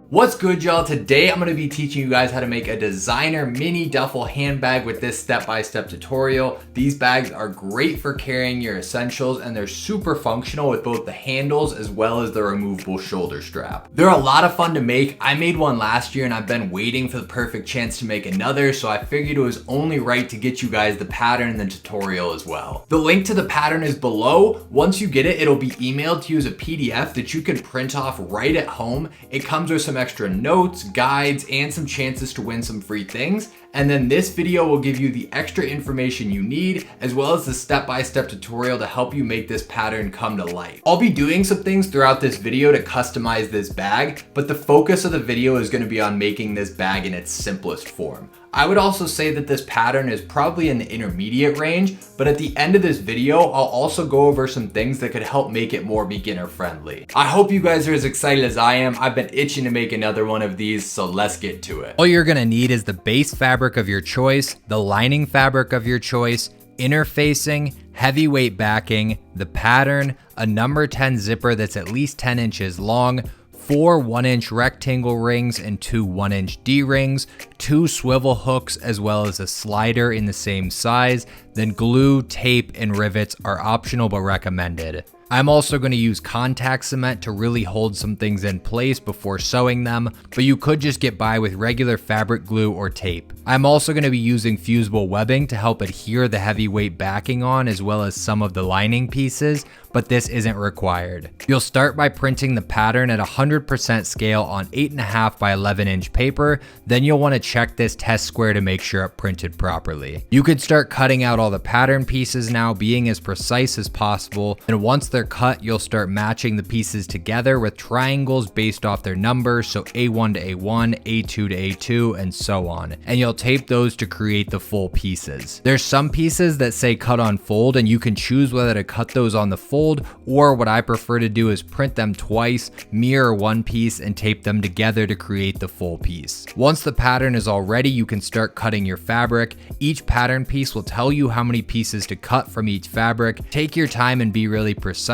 What's good, y'all? Today I'm going to be teaching you guys how to make a designer mini duffel handbag with this step-by-step tutorial. These bags are great for carrying your essentials and they're super functional with both the handles as well as the removable shoulder strap. They're a lot of fun to make. I made one last year and I've been waiting for the perfect chance to make another, so I figured it was only right to get you guys the pattern and the tutorial as well. The link to the pattern is below. Once you get it, it'll be emailed to you as a PDF that you can print off right at home. It comes with some extra notes, guides, and some chances to win some free things. And then this video will give you the extra information you need, as well as the step-by-step tutorial to help you make this pattern come to life. I'll be doing some things throughout this video to customize this bag, but the focus of the video is going to be on making this bag in its simplest form. I would also say that this pattern is probably in the intermediate range, but at the end of this video, I'll also go over some things that could help make it more beginner friendly. I hope you guys are as excited as I am. I've been itching to make another one of these, so let's get to it. All you're gonna need is the base fabric of your choice, the lining fabric of your choice, interfacing, heavyweight backing, the pattern, a number 10 zipper that's at least 10 inches long, 4 1-inch rectangle rings and 2 1-inch D-rings, 2 swivel hooks, as well as a slider in the same size. Then glue, tape, and rivets are optional but recommended. I'm also going to use contact cement to really hold some things in place before sewing them, but you could just get by with regular fabric glue or tape. I'm also going to be using fusible webbing to help adhere the heavyweight backing on, as well as some of the lining pieces, but this isn't required. You'll start by printing the pattern at 100% scale on 8.5 by 11 inch paper. Then you'll want to check this test square to make sure it printed properly. You could start cutting out all the pattern pieces now, being as precise as possible. And once they're cut, you'll start matching the pieces together with triangles based off their numbers, so A1 to A1, A2 to A2, and so on. And you'll tape those to create the full pieces. There's some pieces that say cut on fold, and you can choose whether to cut those on the fold, or what I prefer to do is print them twice, mirror one piece, and tape them together to create the full piece. Once the pattern is all ready, you can start cutting your fabric. Each pattern piece will tell you how many pieces to cut from each fabric. Take your time and be really precise.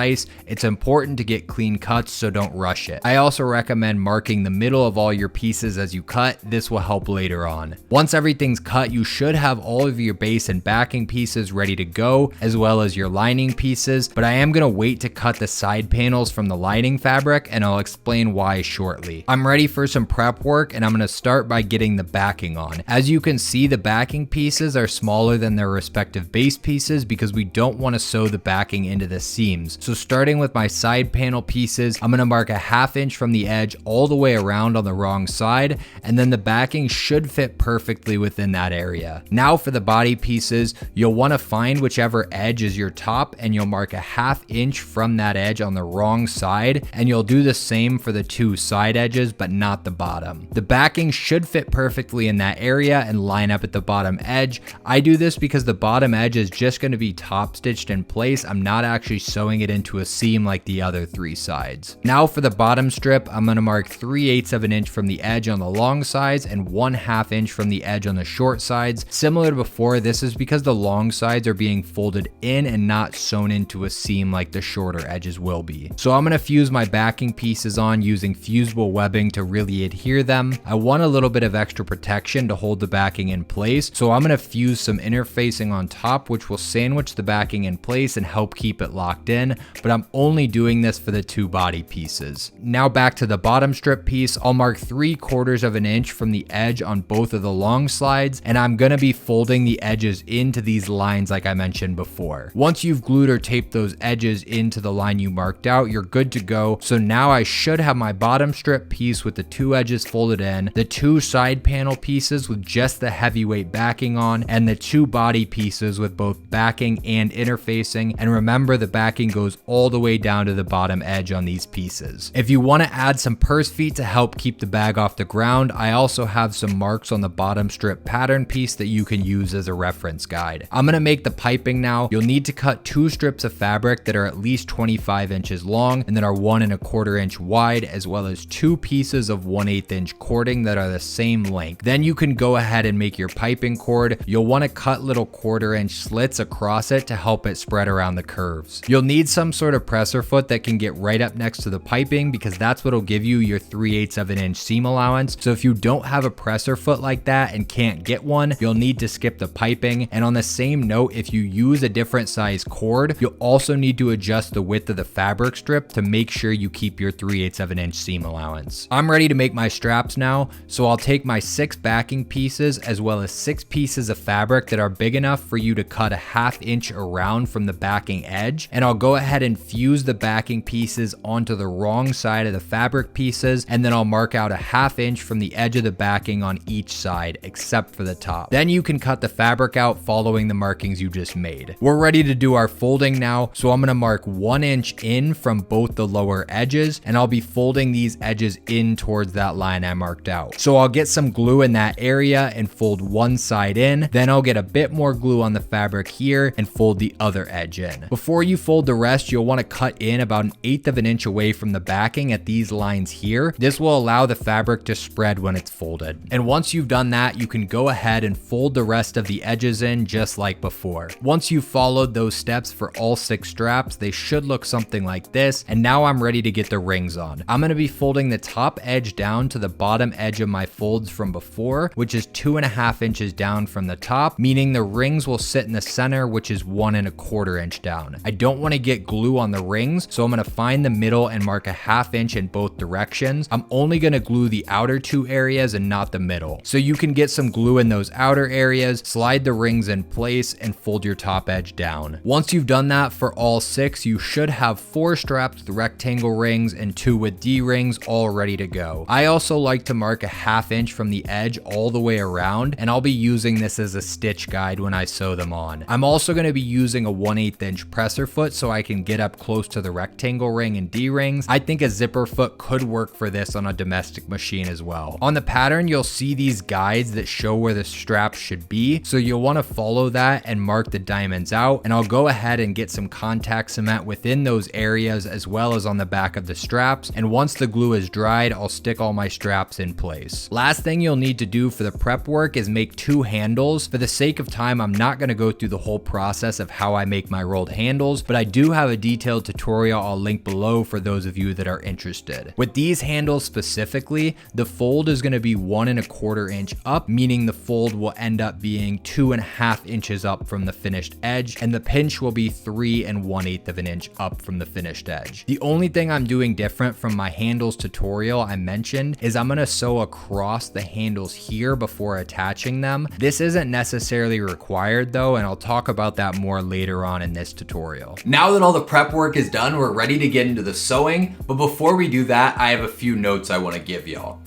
It's important to get clean cuts, so don't rush it. I also recommend marking the middle of all your pieces as you cut. This will help later on. Once everything's cut, you should have all of your base and backing pieces ready to go, as well as your lining pieces, but I am going to wait to cut the side panels from the lining fabric, and I'll explain why shortly. I'm ready for some prep work, and I'm going to start by getting the backing on. As you can see, the backing pieces are smaller than their respective base pieces because we don't want to sew the backing into the seams. So starting with my side panel pieces, I'm going to mark a 1/2 inch from the edge all the way around on the wrong side, and then the backing should fit perfectly within that area. Now for the body pieces, you'll want to find whichever edge is your top, and you'll mark a 1/2 inch from that edge on the wrong side, and you'll do the same for the 2 side edges, but not the bottom. The backing should fit perfectly in that area and line up at the bottom edge. I do this because the bottom edge is just going to be top stitched in place. I'm not actually sewing it into a seam like the other 3 sides. Now for the bottom strip, I'm going to mark 3/8 of an inch from the edge on the long sides and 1/2 inch from the edge on the short sides. Similar to before, this is because the long sides are being folded in and not sewn into a seam like the shorter edges will be. So I'm going to fuse my backing pieces on using fusible webbing to really adhere them. I want a little bit of extra protection to hold the backing in place, so I'm going to fuse some interfacing on top, which will sandwich the backing in place and help keep it locked in, but I'm only doing this for the 2 body pieces. Now back to the bottom strip piece, I'll mark 3/4 of an inch from the edge on both of the long slides, and I'm going to be folding the edges into these lines like I mentioned before. Once you've glued or taped those edges into the line you marked out, you're good to go. So now I should have my bottom strip piece with the 2 edges folded in, the 2 side panel pieces with just the heavyweight backing on, and the 2 body pieces with both backing and interfacing. And remember, the backing goes all the way down to the bottom edge on these pieces. If you want to add some purse feet to help keep the bag off the ground, I also have some marks on the bottom strip pattern piece that you can use as a reference guide. I'm going to make the piping now. You'll need to cut 2 strips of fabric that that are at least 25 inches long and that are 1¼ inch wide, as well as 2 pieces of 1/8 inch cording that are the same length. Then you can go ahead and make your piping cord. You'll want to cut little 1/4 inch slits across it to help it spread around the curves. You'll need some sort of presser foot that can get right up next to the piping, because that's what'll give you your 3/8 of an inch seam allowance. So if you don't have a presser foot like that and can't get one, you'll need to skip the piping. And on the same note, if you use a different size cord, you'll also need to adjust the width of the fabric strip to make sure you keep your 3/8 of an inch seam allowance. I'm ready to make my straps now, so I'll take my 6 backing pieces as well as 6 pieces of fabric that are big enough for you to cut a 1/2 inch around from the backing edge, and I'll go ahead and fuse the backing pieces onto the wrong side of the fabric pieces, and then I'll mark out a 1/2 inch from the edge of the backing on each side except for the top. Then you can cut the fabric out following the markings you just made. We're ready to do our folding now, so I'm going to mark 1 inch in from both the lower edges, and I'll be folding these edges in towards that line I marked out. So I'll get some glue in that area and fold one side in, then I'll get a bit more glue on the fabric here and fold the other edge in. Before you fold the rest, you'll want to cut in about 1/8 of an inch away from the backing at these lines here. This will allow the fabric to spread when it's folded. And once you've done that, you can go ahead and fold the rest of the edges in just like before. Once you've followed those steps for all 6 straps, they should look something like this. And now I'm ready to get the rings on. I'm going to be folding the top edge down to the bottom edge of my folds from before, which is 2½ inches down from the top, meaning the rings will sit in the center, which is 1¼ inch down. I don't want to get glue on the rings, so I'm going to find the middle and mark a 1/2 inch in both directions. I'm only going to glue the outer 2 areas and not the middle. So you can get some glue in those outer areas, slide the rings in place, and fold your top edge down. Once you've done that for all 6, you should have 4 straps with rectangle rings and 2 with D-rings all ready to go. I also like to mark a 1/2 inch from the edge all the way around, and I'll be using this as a stitch guide when I sew them on. I'm also going to be using a 1/8 inch presser foot so I can get up close to the rectangle ring and D-rings. I think a zipper foot could work for this on a domestic machine as well. On the pattern, you'll see these guides that show where the straps should be, so you'll want to follow that and mark the diamonds out, and I'll go ahead and get some contact cement within those areas as well as on the back of the straps, and once the glue is dried, I'll stick all my straps in place. Last thing you'll need to do for the prep work is make 2 handles. For the sake of time, I'm not going to go through the whole process of how I make my rolled handles, but I do have a detailed tutorial I'll link below for those of you that are interested. With these handles specifically, the fold is going to be 1¼ inch up, meaning the fold will end up being 2½ inches up from the finished edge, and the pinch will be 3 1/8 of an inch up from the finished edge. The only thing I'm doing different from my handles tutorial I mentioned is I'm going to sew across the handles here before attaching them. This isn't necessarily required though, and I'll talk about that more later on in this tutorial. Now that all the prep work is done, we're ready to get into the sewing, but before we do that, I have a few notes I want to give y'all.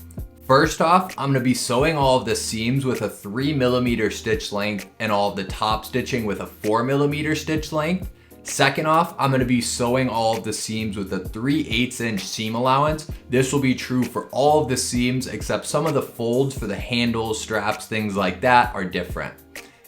First off, I'm going to be sewing all of the seams with a 3mm stitch length and all of the top stitching with a 4mm stitch length. Second off, I'm going to be sewing all of the seams with a 3/8 inch seam allowance. This will be true for all of the seams except some of the folds for the handles, straps, things like that are different.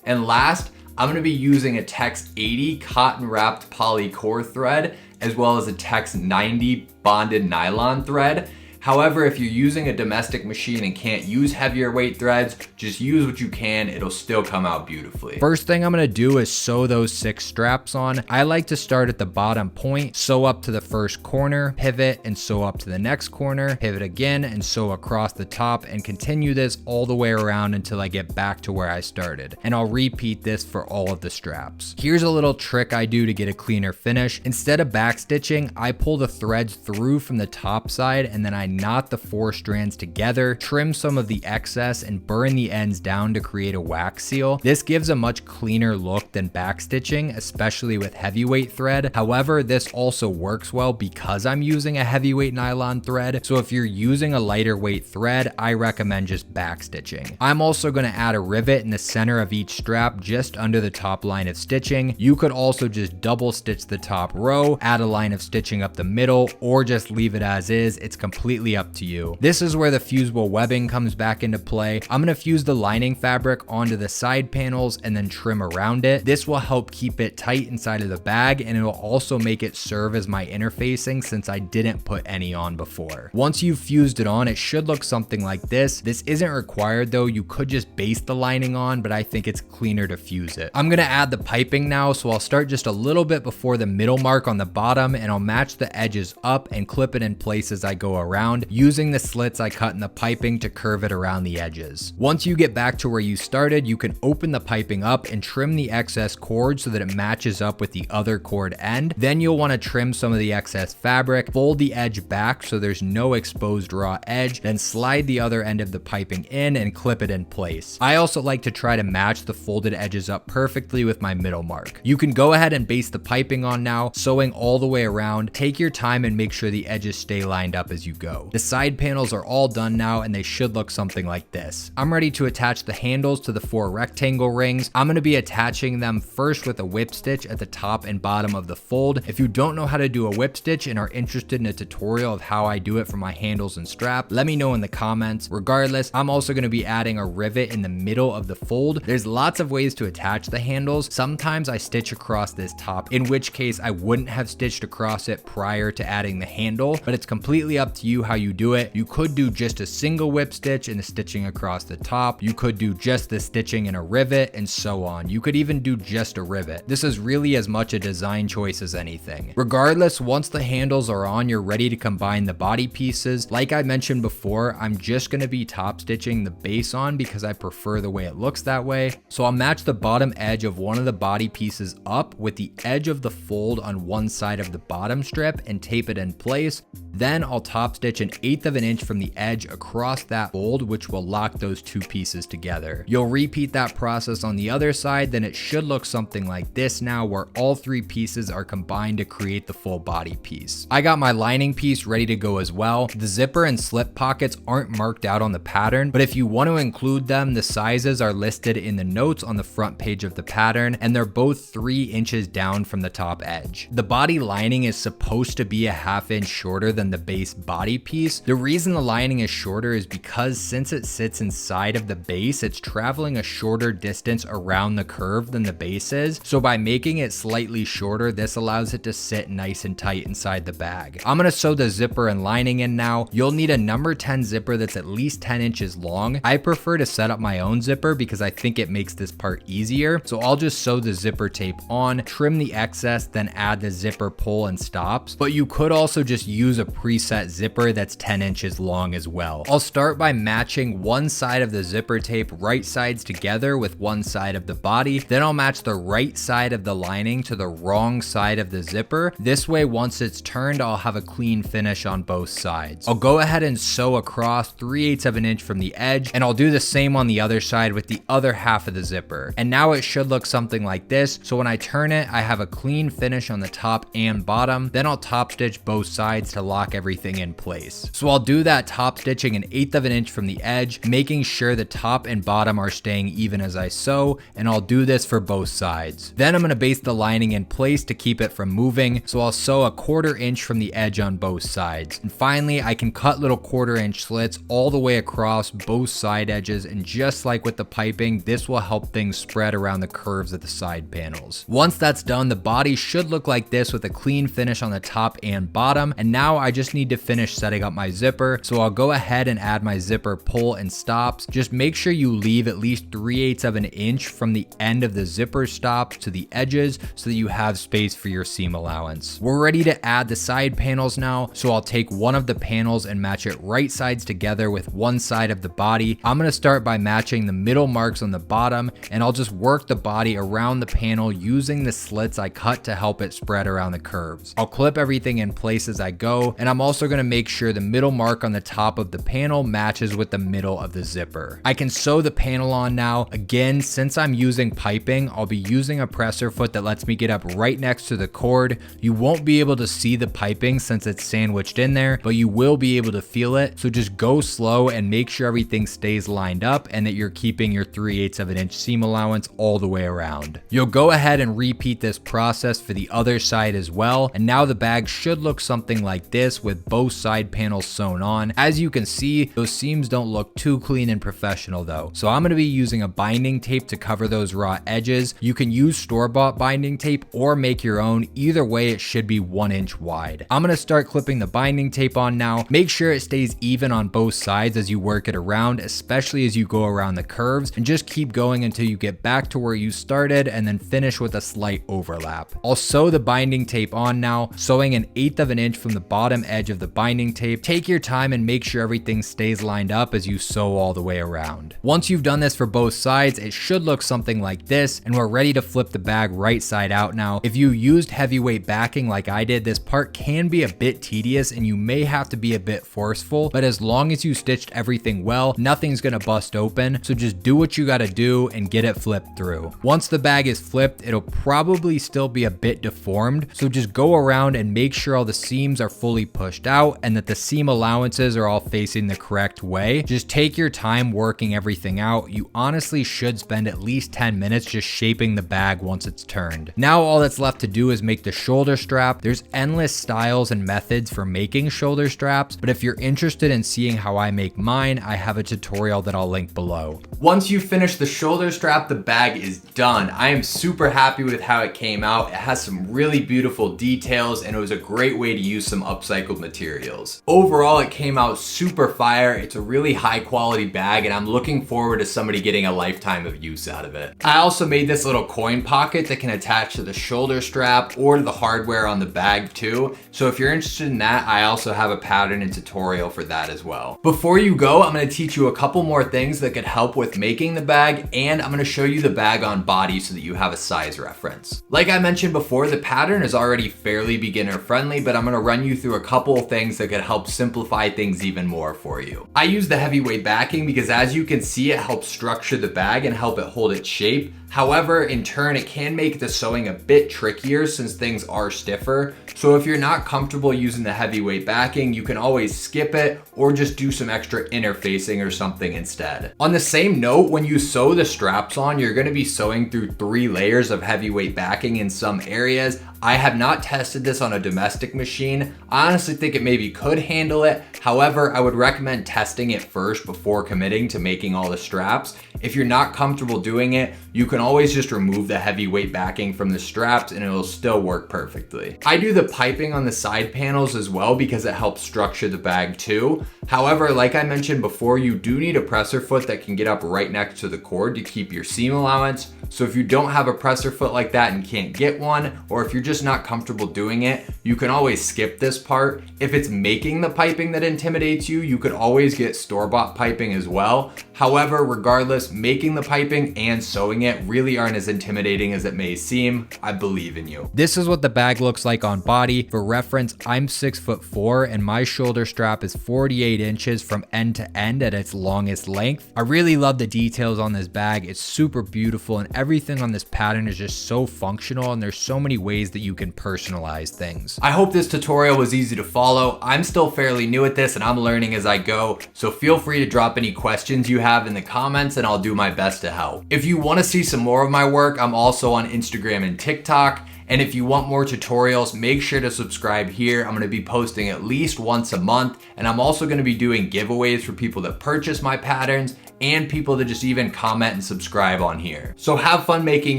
And last, I'm going to be using a Tex 80 cotton wrapped poly core thread as well as a Tex 90 bonded nylon thread. However, if you're using a domestic machine and can't use heavier weight threads, just use what you can, it'll still come out beautifully. First thing I'm gonna do is sew those 6 straps on. I like to start at the bottom point, sew up to the first corner, pivot, and sew up to the next corner, pivot again, and sew across the top, and continue this all the way around until I get back to where I started. And I'll repeat this for all of the straps. Here's a little trick I do to get a cleaner finish. Instead of back stitching, I pull the threads through from the top side, and then I knot the 4 strands together, trim some of the excess, and burn the ends down to create a wax seal. This gives a much cleaner look than back stitching, especially with heavyweight thread. However, this also works well because I'm using a heavyweight nylon thread, so if you're using a lighter weight thread, I recommend just back stitching. I'm also going to add a rivet in the center of each strap just under the top line of stitching. You could also just double stitch the top row, add a line of stitching up the middle, or just leave it as is. It's completely completely up to you. This is where the fusible webbing comes back into play. I'm gonna fuse the lining fabric onto the side panels and then trim around it. This will help keep it tight inside of the bag, and it will also make it serve as my interfacing since I didn't put any on before. Once you've fused it on, it should look something like this. This isn't required though. You could just baste the lining on, but I think it's cleaner to fuse it. I'm gonna add the piping now, so I'll start just a little bit before the middle mark on the bottom, and I'll match the edges up and clip it in place as I go around, using the slits I cut in the piping to curve it around the edges. Once you get back to where you started, you can open the piping up and trim the excess cord so that it matches up with the other cord end. Then you'll want to trim some of the excess fabric, fold the edge back so there's no exposed raw edge, then slide the other end of the piping in and clip it in place. I also like to try to match the folded edges up perfectly with my middle mark. You can go ahead and baste the piping on now, sewing all the way around. Take your time and make sure the edges stay lined up as you go. The side panels are all done now, and they should look something like this. I'm ready to attach the handles to the 4 rectangle rings. I'm going to be attaching them first with a whip stitch at the top and bottom of the fold. If you don't know how to do a whip stitch and are interested in a tutorial of how I do it for my handles and strap, let me know in the comments. Regardless, I'm also going to be adding a rivet in the middle of the fold. There's lots of ways to attach the handles. Sometimes I stitch across this top, in which case I wouldn't have stitched across it prior to adding the handle, but it's completely up to you how you do it. You could do just a single whip stitch and the stitching across the top. You could do just the stitching in a rivet and so on. You could even do just a rivet. This is really as much a design choice as anything. Regardless, once the handles are on, you're ready to combine the body pieces. Like I mentioned before, I'm just going to be top stitching the base on because I prefer the way it looks that way. So I'll match the bottom edge of one of the body pieces up with the edge of the fold on one side of the bottom strip and tape it in place. Then I'll top stitch 1/8 of an inch from the edge across that fold, which will lock those two pieces together. You'll repeat that process on the other side, then it should look something like this now, where all 3 pieces are combined to create the full body piece. I got my lining piece ready to go as well. The zipper and slip pockets aren't marked out on the pattern, but if you want to include them, the sizes are listed in the notes on the front page of the pattern, and they're both 3 inches down from the top edge. The body lining is supposed to be a 1/2 inch shorter than the base body piece. The reason the lining is shorter is because since it sits inside of the base, it's traveling a shorter distance around the curve than the base is. So by making it slightly shorter, this allows it to sit nice and tight inside the bag. I'm gonna sew the zipper and lining in now. You'll need a number 10 zipper that's at least 10 inches long. I prefer to set up my own zipper because I think it makes this part easier. So I'll just sew the zipper tape on, trim the excess, then add the zipper pull and stops. But you could also just use a preset zipper that's 10 inches long as well. I'll start by matching one side of the zipper tape right sides together with one side of the body. Then I'll match the right side of the lining to the wrong side of the zipper. This way, once it's turned, I'll have a clean finish on both sides. I'll go ahead and sew across 3/8 of an inch from the edge, and I'll do the same on the other side with the other half of the zipper. And now it should look something like this. So when I turn it, I have a clean finish on the top and bottom. Then I'll top stitch both sides to lock everything in place. So I'll do that top stitching 1/8 of an inch from the edge, making sure the top and bottom are staying even as I sew, and I'll do this for both sides. Then I'm going to baste the lining in place to keep it from moving, so I'll sew a 1/4 inch from the edge on both sides. And finally, I can cut little 1/4 inch slits all the way across both side edges, and just like with the piping, this will help things spread around the curves of the side panels. Once that's done, the body should look like this with a clean finish on the top and bottom, and now I just need to finish setting up my zipper, so I'll go ahead and add my zipper pull and stops. Just make sure you leave at least 3/8 of an inch from the end of the zipper stop to the edges so that you have space for your seam allowance. We're ready to add the side panels now, so I'll take one of the panels and match it right sides together with one side of the body. I'm going to start by matching the middle marks on the bottom, and I'll just work the body around the panel using the slits I cut to help it spread around the curves. I'll clip everything in place as I go, and I'm also going to make sure the middle mark on the top of the panel matches with the middle of the zipper. I can sew the panel on now. Again, since I'm using piping, I'll be using a presser foot that lets me get up right next to the cord. You won't be able to see the piping since it's sandwiched in there, but you will be able to feel it. So just go slow and make sure everything stays lined up and that you're keeping your 3/8 of an inch seam allowance all the way around. You'll go ahead and repeat this process for the other side as well. And now the bag should look something like this with both side side panels sewn on. As you can see, those seams don't look too clean and professional though. So I'm gonna be using a binding tape to cover those raw edges. You can use store-bought binding tape or make your own. Either way, it should be 1 inch wide. I'm gonna start clipping the binding tape on now. Make sure it stays even on both sides as you work it around, especially as you go around the curves, and just keep going until you get back to where you started and then finish with a slight overlap. I'll sew the binding tape on now, sewing 1/8 of an inch from the bottom edge of the binding tape. Take your time and make sure everything stays lined up as you sew all the way around. Once you've done this for both sides, it should look something like this, and we're ready to flip the bag right side out now. If you used heavyweight backing like I did, this part can be a bit tedious and you may have to be a bit forceful, but as long as you stitched everything well, nothing's gonna bust open. So just do what you gotta do and get it flipped through. Once the bag is flipped, it'll probably still be a bit deformed. So just go around and make sure all the seams are fully pushed out and that the seam allowances are all facing the correct way. Just take your time working everything out. You honestly should spend at least 10 minutes just shaping the bag once it's turned. Now all that's left to do is make the shoulder strap. There's endless styles and methods for making shoulder straps, but if you're interested in seeing how I make mine, I have a tutorial that I'll link below. Once you finish the shoulder strap, the bag is done. I am super happy with how it came out. It has some really beautiful details and it was a great way to use some upcycled materials. Overall, it came out super fire. It's a really high quality bag and I'm looking forward to somebody getting a lifetime of use out of it. I also made this little coin pocket that can attach to the shoulder strap or to the hardware on the bag too. So if you're interested in that, I also have a pattern and tutorial for that as well. Before you go, I'm gonna teach you a couple more things that could help with making the bag, and I'm gonna show you the bag on body so that you have a size reference. Like I mentioned before, the pattern is already fairly beginner friendly, but I'm gonna run you through a couple of things that could help simplify things even more for you. I use the heavyweight backing because as you can see, it helps structure the bag and help it hold its shape. However, in turn, it can make the sewing a bit trickier since things are stiffer. So if you're not comfortable using the heavyweight backing, you can always skip it or just do some extra interfacing or something instead. On the same note, when you sew the straps on, you're gonna be sewing through 3 layers of heavyweight backing in some areas. I have not tested this on a domestic machine. I honestly think it maybe could handle it. However, I would recommend testing it first before committing to making all the straps. If you're not comfortable doing it, you can always just remove the heavyweight backing from the straps and it'll still work perfectly. I do the piping on the side panels as well because it helps structure the bag too. However, like I mentioned before, you do need a presser foot that can get up right next to the cord to keep your seam allowance. So if you don't have a presser foot like that and can't get one, or if you're just not comfortable doing it, you can always skip this part. If it's making the piping that intimidates you, you could always get store-bought piping as well. However, regardless, making the piping and sewing it really aren't as intimidating as it may seem. I believe in you. This is what the bag looks like on body. For reference, I'm 6'4" and my shoulder strap is 48 inches from end to end at its longest length. I really love the details on this bag. It's super beautiful and everything on this pattern is just so functional and there's so many ways that you can personalize things. I hope this tutorial was easy to follow. I'm still fairly new at this and I'm learning as I go, so feel free to drop any questions you have in the comments and I'll do my best to help. If you want to see some more of my work, I'm also on Instagram and TikTok. And if you want more tutorials, make sure to subscribe here. I'm gonna be posting at least once a month. And I'm also gonna be doing giveaways for people that purchase my patterns and people that just even comment and subscribe on here. So have fun making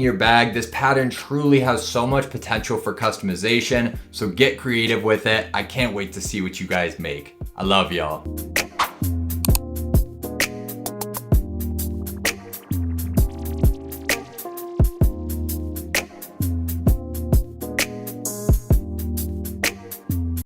your bag. This pattern truly has so much potential for customization. So get creative with it. I can't wait to see what you guys make. I love y'all.